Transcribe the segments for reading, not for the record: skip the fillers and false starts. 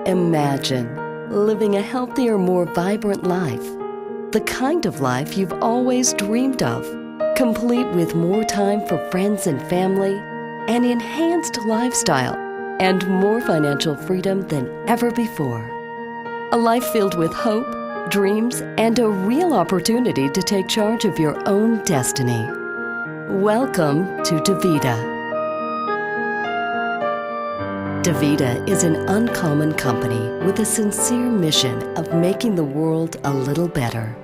Imagine living a healthier, more vibrant life. The kind of life you've always dreamed of, complete with more time for friends and family, an enhanced lifestyle, and more financial freedom than ever before. A life filled with hope, dreams, and a real opportunity to take charge of your own destiny. Welcome to DuVita. DuVita is an uncommon company with a sincere mission of making the world a little better.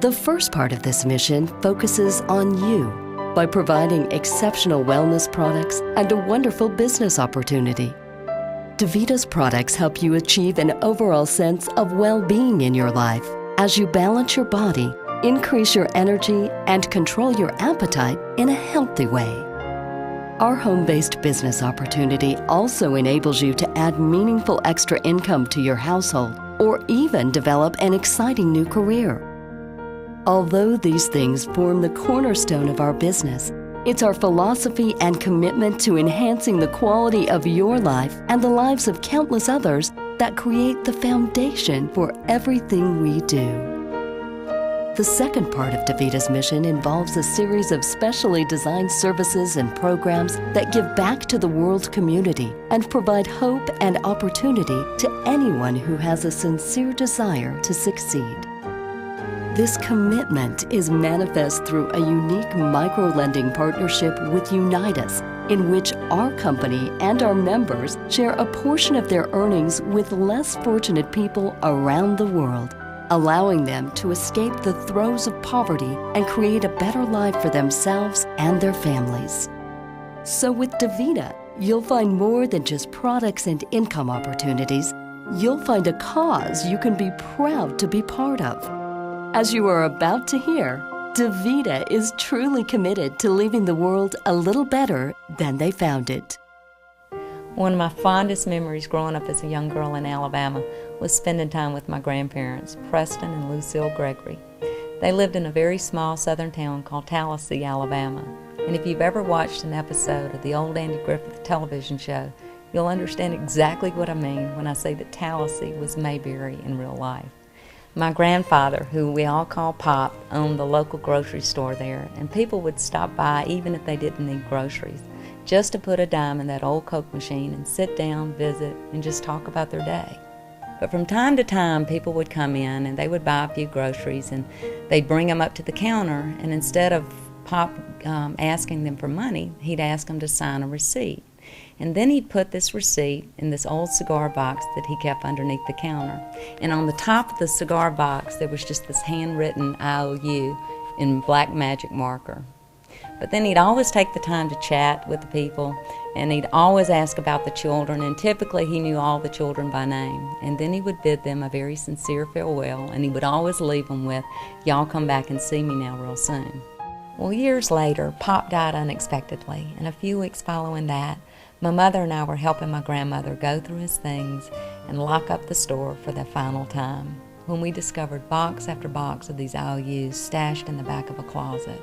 The first part of this mission focuses on you by providing exceptional wellness products and a wonderful business opportunity. DuVita's products help you achieve an overall sense of well-being in your life as you balance your body, increase your energy, and control your appetite in a healthy way. Our home-based business opportunity also enables you to add meaningful extra income to your household or even develop an exciting new career. Although these things form the cornerstone of our business, it's our philosophy and commitment to enhancing the quality of your life and the lives of countless others that create the foundation for everything we do. The second part of DuVita's mission involves a series of specially designed services and programs that give back to the world community and provide hope and opportunity to anyone who has a sincere desire to succeed. This commitment is manifest through a unique micro-lending partnership with Unite Us, in which our company and our members share a portion of their earnings with less fortunate people around the world, allowing them to escape the throes of poverty and create a better life for themselves and their families. So with DuVita, you'll find more than just products and income opportunities. You'll find a cause you can be proud to be part of. As you are about to hear, DuVita is truly committed to leaving the world a little better than they found it. One of my fondest memories growing up as a young girl in Alabama was spending time with my grandparents, Preston and Lucille Gregory. They lived in a very small southern town called Tallahassee, Alabama. And if you've ever watched an episode of the old Andy Griffith television show, you'll understand exactly what I mean when I say that Tallahassee was Mayberry in real life. My grandfather, who we all call Pop, owned the local grocery store there, and people would stop by even if they didn't need groceries, just to put a dime in that old Coke machine and sit down, visit, and just talk about their day. But from time to time, people would come in and they would buy a few groceries and they'd bring them up to the counter, and instead of Pop asking them for money, he'd ask them to sign a receipt. And then he'd put this receipt in this old cigar box that he kept underneath the counter. And on the top of the cigar box, there was just this handwritten IOU in black magic marker. But then he'd always take the time to chat with the people, and he'd always ask about the children, and typically he knew all the children by name. And then he would bid them a very sincere farewell, and he would always leave them with, "Y'all come back and see me now real soon." Well, years later, Pop died unexpectedly, and a few weeks following that, my mother and I were helping my grandmother go through his things and lock up the store for the final time, when we discovered box after box of these IOUs stashed in the back of a closet.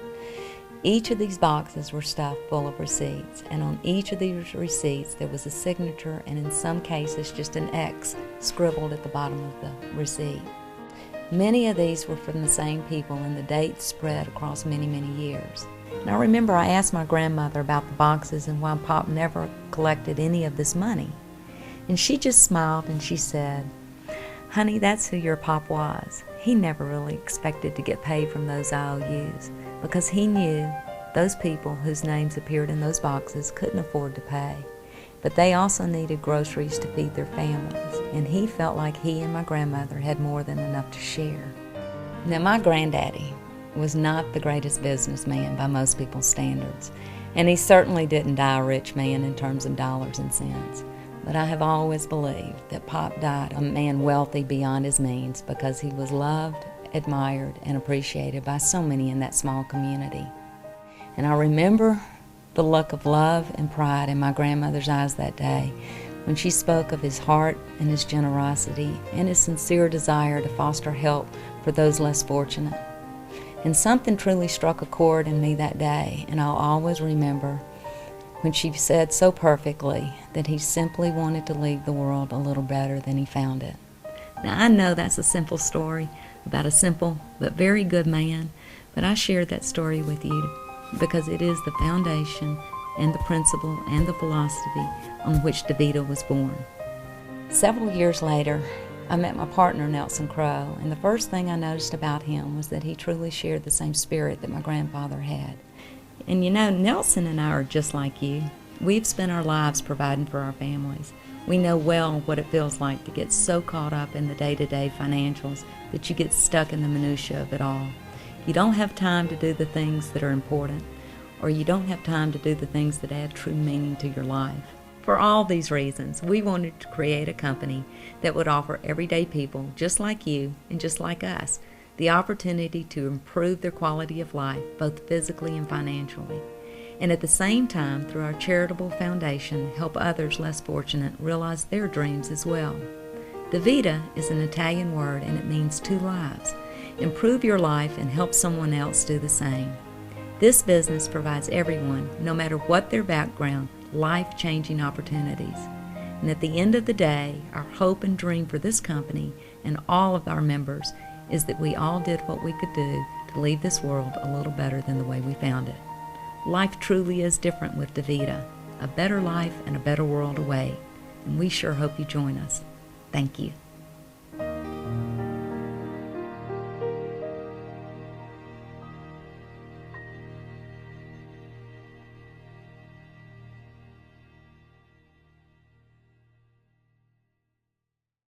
Each of these boxes were stuffed full of receipts, and on each of these receipts there was a signature, and in some cases just an X scribbled at the bottom of the receipt. Many of these were from the same people, and the dates spread across many, many years. And I remember I asked my grandmother about the boxes and why Pop never collected any of this money. And she just smiled and she said, "Honey, that's who your Pop was. He never really expected to get paid from those IOUs because he knew those people whose names appeared in those boxes couldn't afford to pay. But they also needed groceries to feed their families, and he felt like he and my grandmother had more than enough to share." Now, my granddaddy was not the greatest businessman by most people's standards, and he certainly didn't die a rich man in terms of dollars and cents. But I have always believed that Pop died a man wealthy beyond his means because he was loved, admired, and appreciated by so many in that small community. And I remember the look of love and pride in my grandmother's eyes that day when she spoke of his heart and his generosity and his sincere desire to foster help for those less fortunate. And something truly struck a chord in me that day, and I'll always remember when she said so perfectly that he simply wanted to leave the world a little better than he found it. Now, I know that's a simple story about a simple but very good man, but I shared that story with you because it is the foundation and the principle and the philosophy on which DuVita was born. Several years later, I met my partner, Nelson Crow, and the first thing I noticed about him was that he truly shared the same spirit that my grandfather had. And you know, Nelson and I are just like you. We've spent our lives providing for our families. We know well what it feels like to get so caught up in the day-to-day financials that you get stuck in the minutia of it all. You don't have time to do the things that are important, or you don't have time to do the things that add true meaning to your life. For all these reasons, we wanted to create a company that would offer everyday people just like you and just like us the opportunity to improve their quality of life, both physically and financially, and at the same time, through our charitable foundation, help others less fortunate realize their dreams as well. DuVita is an Italian word and it means two lives. Improve your life and help someone else do the same. This business provides everyone, no matter what their background, life-changing opportunities. And at the end of the day, our hope and dream for this company and all of our members is that we all did what we could do to leave this world a little better than the way we found it. Life truly is different with DuVita. A better life and a better world away. And we sure hope you join us. Thank you.